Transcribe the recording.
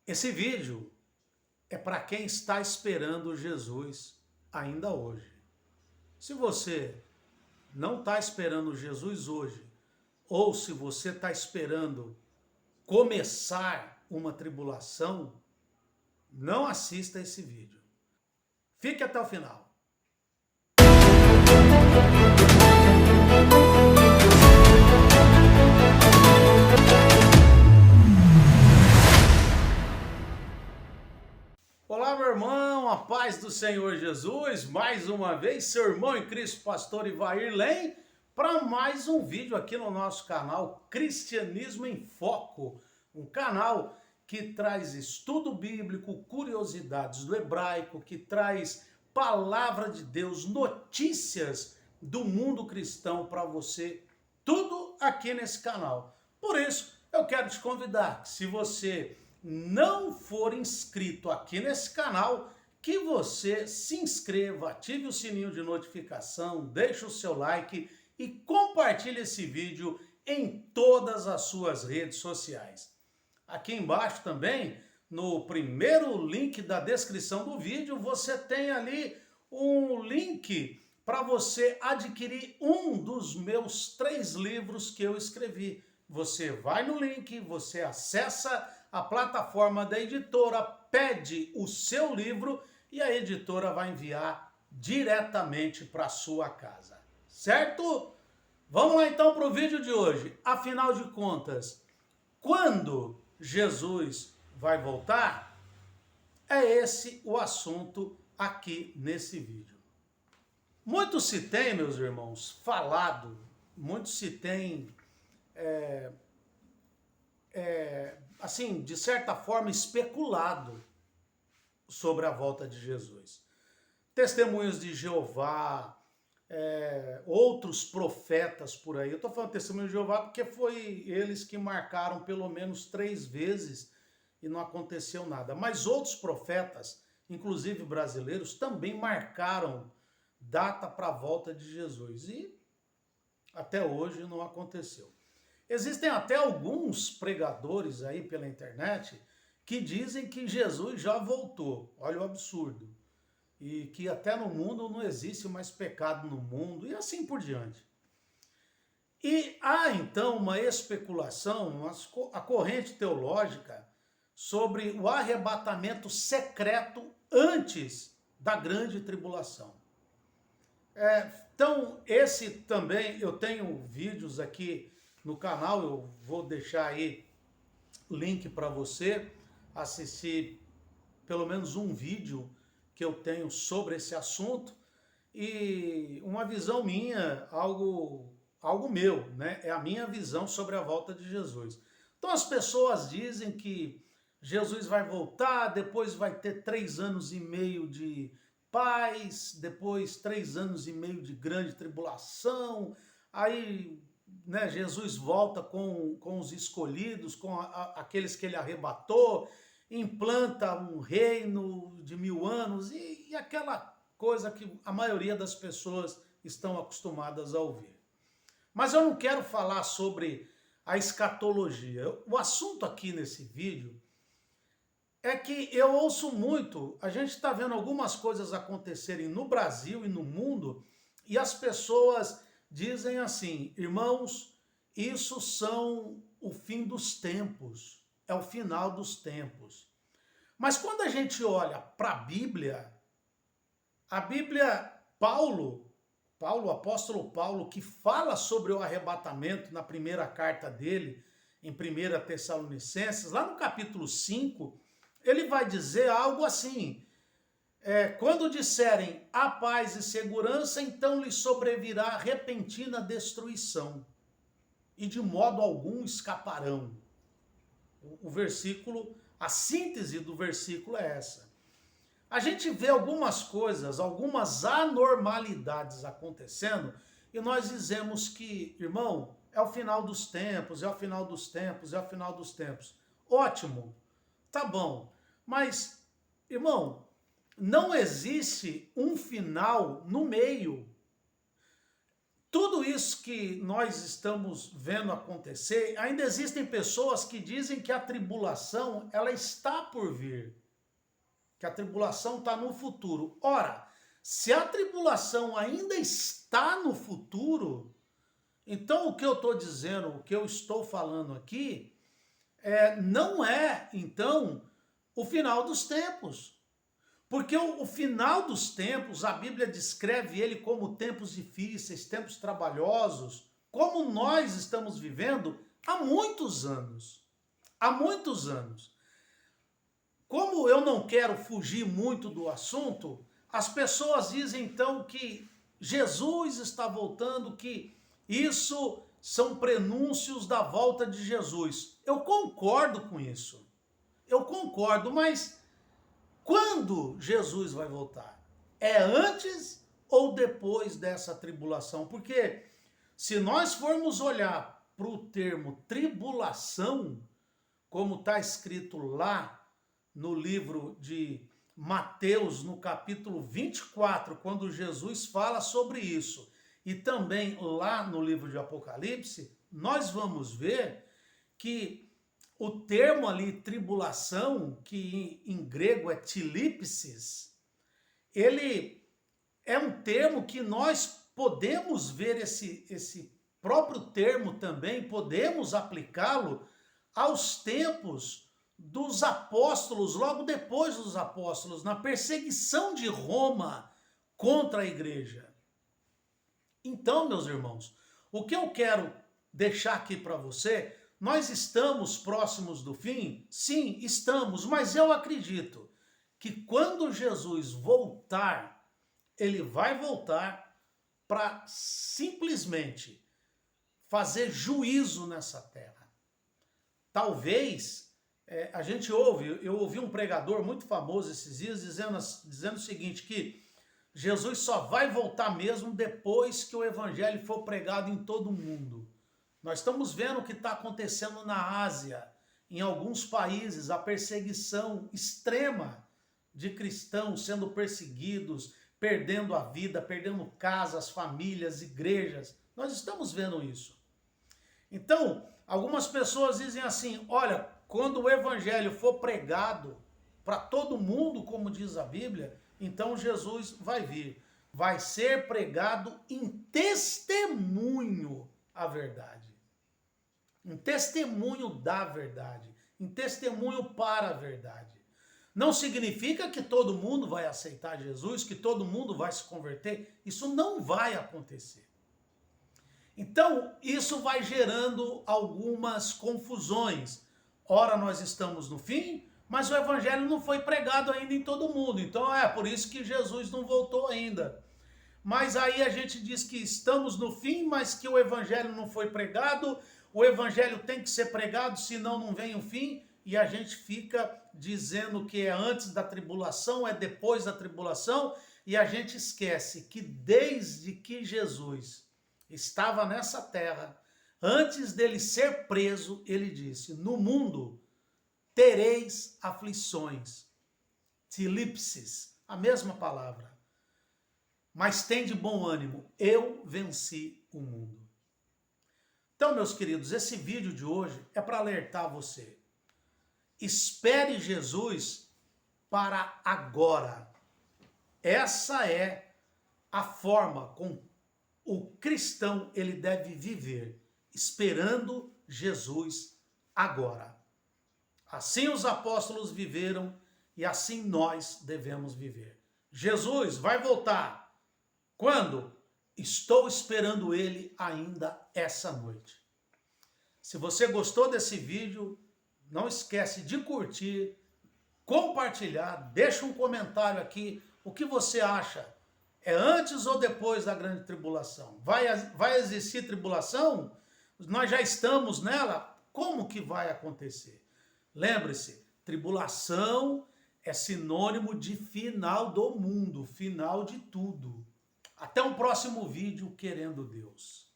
Esse vídeo é para quem está esperando Jesus ainda hoje. Se você não está esperando Jesus hoje, ou se você está esperando começar uma tribulação, não assista esse vídeo. Fique até o final. Olá, meu irmão, a paz do Senhor Jesus, mais uma vez, seu irmão em Cristo, pastor Ivair Lem, para mais um vídeo aqui no nosso canal Cristianismo em Foco, um canal que traz estudo bíblico, curiosidades do hebraico, que traz palavra de Deus, notícias do mundo cristão para você, tudo aqui nesse canal. Por isso, eu quero te convidar que se você não for inscrito aqui nesse canal, que você se inscreva, ative o sininho de notificação, deixe o seu like e compartilhe esse vídeo em todas as suas redes sociais. Aqui embaixo também, no primeiro link da descrição do vídeo, você tem ali um link para você adquirir um dos meus 3 livros que eu escrevi. Você vai no link, você acessa a plataforma da editora, pede o seu livro e a editora vai enviar diretamente para a sua casa, certo? Vamos lá então para o vídeo de hoje. Afinal de contas, quando Jesus vai voltar? É esse o assunto aqui nesse vídeo. Muito se tem, meus irmãos, falado, muito se tem assim, de certa forma, especulado sobre a volta de Jesus. Testemunhos de Jeová, outros profetas por aí. Eu estou falando testemunho de Jeová porque foi eles que marcaram pelo menos 3 vezes e não aconteceu nada. Mas outros profetas, inclusive brasileiros, também marcaram data para a volta de Jesus. E até hoje não aconteceu. Existem até alguns pregadores aí pela internet que dizem que Jesus já voltou. Olha o absurdo. E que até no mundo não existe mais pecado no mundo e assim por diante. E há então uma especulação, a corrente teológica sobre o arrebatamento secreto antes da grande tribulação. Então, esse também, eu tenho vídeos aqui no canal, eu vou deixar aí link para você assistir pelo menos um vídeo que eu tenho sobre esse assunto e uma visão minha, algo meu, né? É a minha visão sobre a volta de Jesus. Então as pessoas dizem que Jesus vai voltar, depois vai ter 3 anos e meio de paz, depois 3 anos e meio de grande tribulação, aí Jesus volta com os escolhidos, com aqueles que ele arrebatou, implanta um reino de 1000 anos e aquela coisa que a maioria das pessoas estão acostumadas a ouvir. Mas eu não quero falar sobre a escatologia. O assunto aqui nesse vídeo é que eu ouço muito, a gente está vendo algumas coisas acontecerem no Brasil e no mundo e as pessoas dizem assim: irmãos, isso são o fim dos tempos, é o final dos tempos. Mas quando a gente olha para a Bíblia, Paulo, o apóstolo Paulo, que fala sobre o arrebatamento na primeira carta dele, em 1 Tessalonicenses, lá no capítulo 5, ele vai dizer algo assim: quando disserem a paz e segurança, então lhes sobrevirá repentina destruição, e de modo algum escaparão. O versículo, a síntese do versículo é essa. A gente vê algumas coisas, algumas anormalidades acontecendo, e nós dizemos que, irmão, é o final dos tempos, é o final dos tempos, é o final dos tempos. Ótimo, tá bom, mas, irmão, não existe um final no meio. tudo isso que nós estamos vendo acontecer, ainda existem pessoas que dizem que a tribulação, ela está por vir, que a tribulação está no futuro. Ora, se a tribulação ainda está no futuro, então o que eu estou dizendo, o que eu estou falando aqui, não é, então, o final dos tempos. Porque o final dos tempos, a Bíblia descreve ele como tempos difíceis, tempos trabalhosos, como nós estamos vivendo há muitos anos. Há muitos anos. Como eu não quero fugir muito do assunto, as pessoas dizem então que Jesus está voltando, que isso são prenúncios da volta de Jesus. Eu concordo com isso. Eu concordo, mas quando Jesus vai voltar? É antes ou depois dessa tribulação? Porque se nós formos olhar para o termo tribulação, como está escrito lá no livro de Mateus, no capítulo 24, quando Jesus fala sobre isso, e também lá no livro de Apocalipse, nós vamos ver que o termo ali, tribulação, que em grego é tilipsis, ele é um termo que nós podemos ver esse próprio termo também, podemos aplicá-lo aos tempos dos apóstolos, logo depois dos apóstolos, na perseguição de Roma contra a igreja. Então, meus irmãos, o que eu quero deixar aqui para você, nós estamos próximos do fim? Sim, estamos, mas eu acredito que quando Jesus voltar, ele vai voltar para simplesmente fazer juízo nessa terra. Talvez, eu ouvi um pregador muito famoso esses dias dizendo o seguinte, que Jesus só vai voltar mesmo depois que o evangelho for pregado em todo o mundo. Nós estamos vendo o que está acontecendo na Ásia, em alguns países, a perseguição extrema de cristãos sendo perseguidos, perdendo a vida, perdendo casas, famílias, igrejas. Nós estamos vendo isso. Então, algumas pessoas dizem assim, olha, quando o evangelho for pregado para todo mundo, como diz a Bíblia, então Jesus vai vir. Vai ser pregado em testemunho a verdade. Em testemunho da verdade. Em testemunho para a verdade. Não significa que todo mundo vai aceitar Jesus, que todo mundo vai se converter. Isso não vai acontecer. Então, isso vai gerando algumas confusões. Ora, nós estamos no fim, mas o evangelho não foi pregado ainda em todo mundo. Então, é por isso que Jesus não voltou ainda. Mas aí a gente diz que estamos no fim, mas que o evangelho não foi pregado. O evangelho tem que ser pregado, senão não vem o fim. E a gente fica dizendo que é antes da tribulação, é depois da tribulação. E a gente esquece que desde que Jesus estava nessa terra, antes dele ser preso, ele disse, no mundo tereis aflições, tilipsis, a mesma palavra, mas tem de bom ânimo, eu venci o mundo. Então, meus queridos, esse vídeo de hoje é para alertar você. Espere Jesus para agora. Essa é a forma com o cristão ele deve viver, esperando Jesus agora. Assim os apóstolos viveram e assim nós devemos viver. Jesus vai voltar. Quando? Estou esperando ele ainda essa noite. Se você gostou desse vídeo, não esquece de curtir, compartilhar, deixa um comentário aqui, o que você acha? É antes ou depois da grande tribulação? Vai existir tribulação? Nós já estamos nela? Como que vai acontecer? Lembre-se, tribulação é sinônimo de final do mundo, final de tudo. Até um próximo vídeo, querendo Deus.